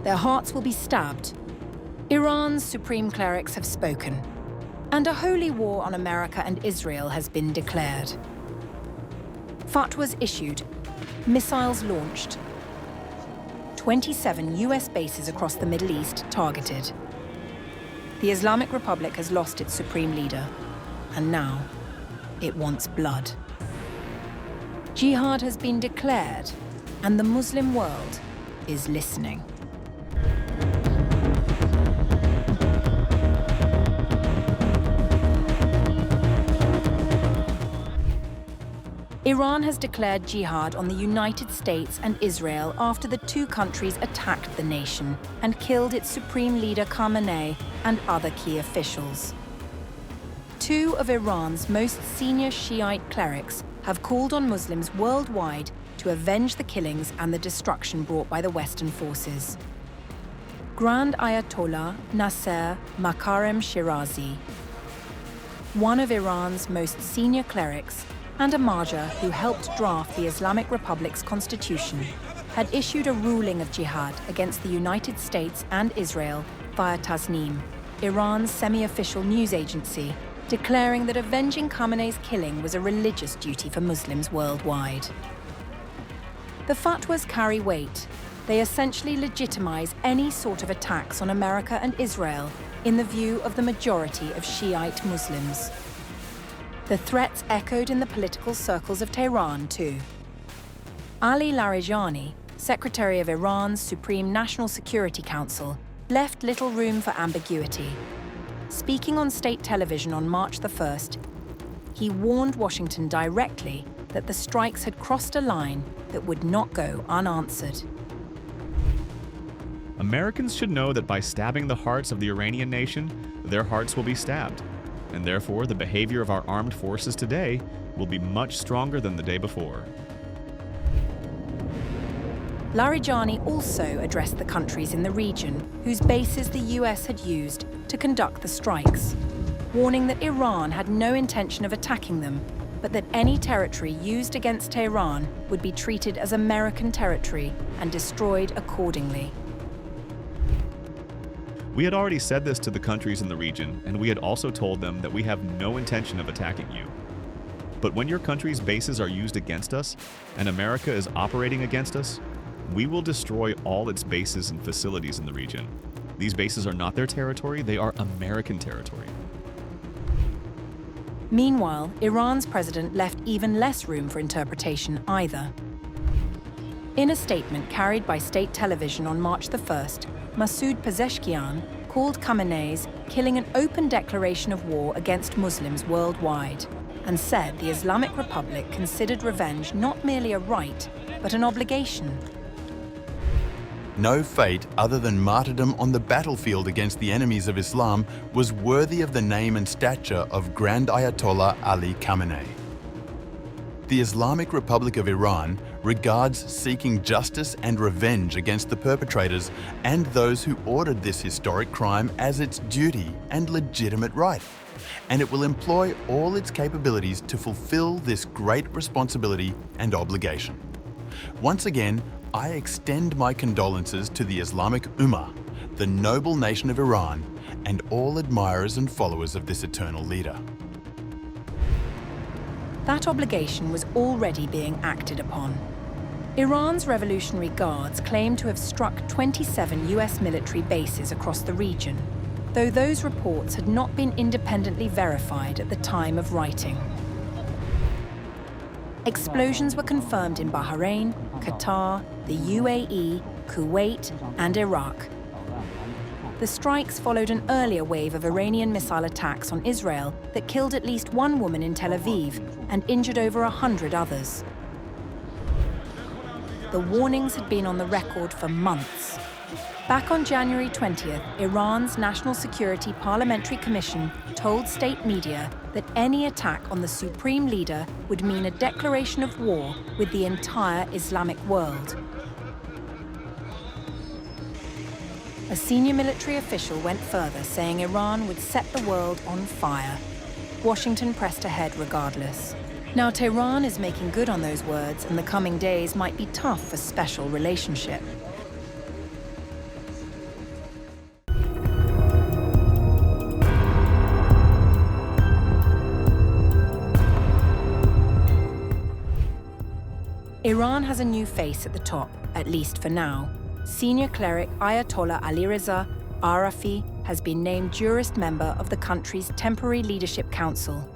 Their hearts will be stabbed. Iran's supreme clerics have spoken, and a holy war on America and Israel has been declared. Fatwas issued, missiles launched. 27 US bases across the Middle East targeted. The Islamic Republic has lost its supreme leader, and now it wants blood. Jihad has been declared, and the Muslim world is listening. Iran has declared jihad on the United States and Israel after the two countries attacked the nation and killed its Supreme Leader Khamenei and other key officials. Two of Iran's most senior Shiite clerics have called on Muslims worldwide to avenge the killings and the destruction brought by the Western forces. Grand Ayatollah Naser Makarem Shirazi, one of Iran's most senior clerics, and a Marja who helped draft the Islamic Republic's constitution, had issued a ruling of jihad against the United States and Israel via Tasnim, Iran's semi-official news agency, declaring that avenging Khamenei's killing was a religious duty for Muslims worldwide. The fatwas carry weight. They essentially legitimize any sort of attacks on America and Israel in the view of the majority of Shiite Muslims. The threats echoed in the political circles of Tehran, too. Ali Larijani, Secretary of Iran's Supreme National Security Council, left little room for ambiguity. Speaking on state television on March the 1st, he warned Washington directly that the strikes had crossed a line that would not go unanswered. Americans should know that by stabbing the hearts of the Iranian nation, their hearts will be stabbed. And therefore, the behavior of our armed forces today will be much stronger than the day before. Larijani also addressed the countries in the region whose bases the US had used to conduct the strikes, warning that Iran had no intention of attacking them, but that any territory used against Tehran would be treated as American territory and destroyed accordingly. We had already said this to the countries in the region, and we had also told them that we have no intention of attacking you. But when your country's bases are used against us, and America is operating against us, we will destroy all its bases and facilities in the region. These bases are not their territory, they are American territory. Meanwhile, Iran's president left even less room for interpretation either. In a statement carried by state television on March the 1st, Masoud Pezeshkian called Khamenei's killing an open declaration of war against Muslims worldwide, and said the Islamic Republic considered revenge not merely a right, but an obligation. No fate other than martyrdom on the battlefield against the enemies of Islam was worthy of the name and stature of Grand Ayatollah Ali Khamenei. The Islamic Republic of Iran regards seeking justice and revenge against the perpetrators and those who ordered this historic crime as its duty and legitimate right, and it will employ all its capabilities to fulfill this great responsibility and obligation. Once again, I extend my condolences to the Islamic Ummah, the noble nation of Iran, and all admirers and followers of this eternal leader. That obligation was already being acted upon. Iran's Revolutionary Guards claim to have struck 27 US military bases across the region, though those reports had not been independently verified at the time of writing. Explosions were confirmed in Bahrain, Qatar, the UAE, Kuwait, and Iraq. The strikes followed an earlier wave of Iranian missile attacks on Israel that killed at least one woman in Tel Aviv and injured over 100 others. The warnings had been on the record for months. Back on January 20th, Iran's National Security Parliamentary Commission told state media that any attack on the Supreme Leader would mean a declaration of war with the entire Islamic world. A senior military official went further, saying Iran would set the world on fire. Washington pressed ahead regardless. Now, Tehran is making good on those words, and the coming days might be tough for special relationship. Iran has a new face at the top, at least for now. Senior cleric Ayatollah Alireza Arafi has been named jurist member of the country's Temporary Leadership Council,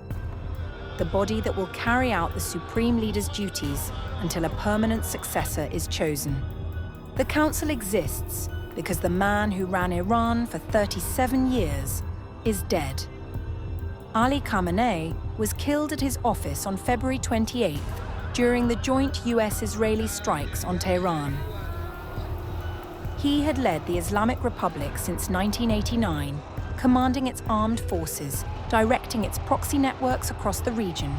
the body that will carry out the Supreme Leader's duties until a permanent successor is chosen. The council exists because the man who ran Iran for 37 years is dead. Ali Khamenei was killed at his office on February 28th during the joint US-Israeli strikes on Tehran. He had led the Islamic Republic since 1989, commanding its armed forces, directing its proxy networks across the region,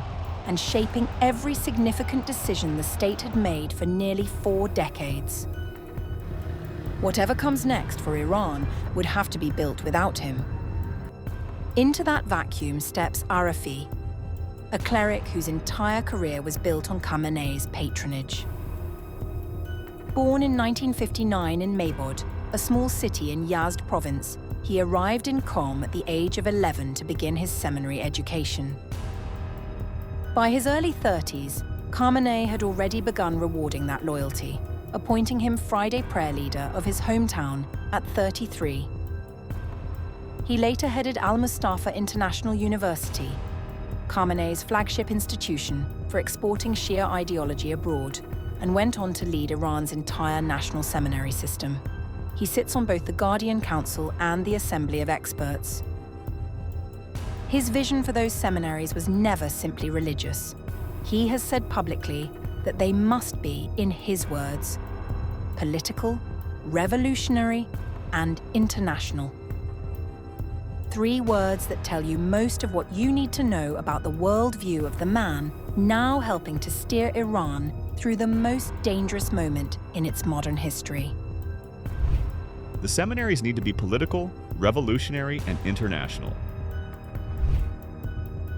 and shaping every significant decision the state had made for nearly 4 decades. Whatever comes next for Iran would have to be built without him. Into that vacuum steps Arafi, a cleric whose entire career was built on Khamenei's patronage. Born in 1959 in Maybod, a small city in Yazd province, he arrived in Qom at the age of 11 to begin his seminary education. By his early 30s, Khamenei had already begun rewarding that loyalty, appointing him Friday prayer leader of his hometown at 33. He later headed Al-Mustafa International University, Khamenei's flagship institution for exporting Shia ideology abroad, and went on to lead Iran's entire national seminary system. He sits on both the Guardian Council and the Assembly of Experts. His vision for those seminaries was never simply religious. He has said publicly that they must be, in his words, political, revolutionary, and international. 3 words that tell you most of what you need to know about the worldview of the man now helping to steer Iran through the most dangerous moment in its modern history. The seminaries need to be political, revolutionary, and international.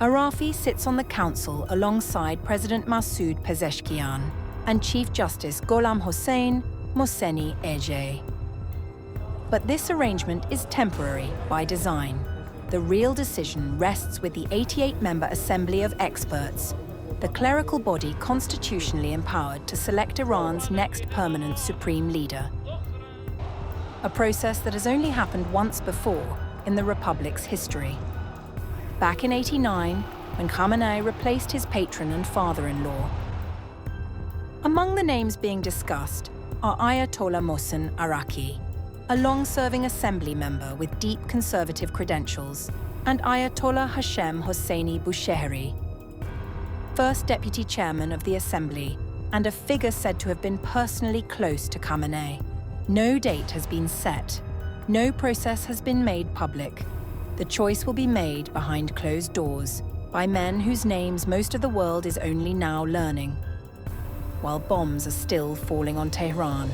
Arafi sits on the council alongside President Masoud Pezeshkian and Chief Justice Gholam Hossein Mohseni Ejei. But this arrangement is temporary by design. The real decision rests with the 88-member Assembly of Experts, the clerical body constitutionally empowered to select Iran's next permanent supreme leader. A process that has only happened once before in the Republic's history. Back in '89, when Khamenei replaced his patron and father-in-law. Among the names being discussed are Ayatollah Mohsen Araki, a long-serving assembly member with deep conservative credentials, and Ayatollah Hashem Hosseini Bushehri, first deputy chairman of the assembly and a figure said to have been personally close to Khamenei. No date has been set. No process has been made public. The choice will be made behind closed doors by men whose names most of the world is only now learning, while bombs are still falling on Tehran.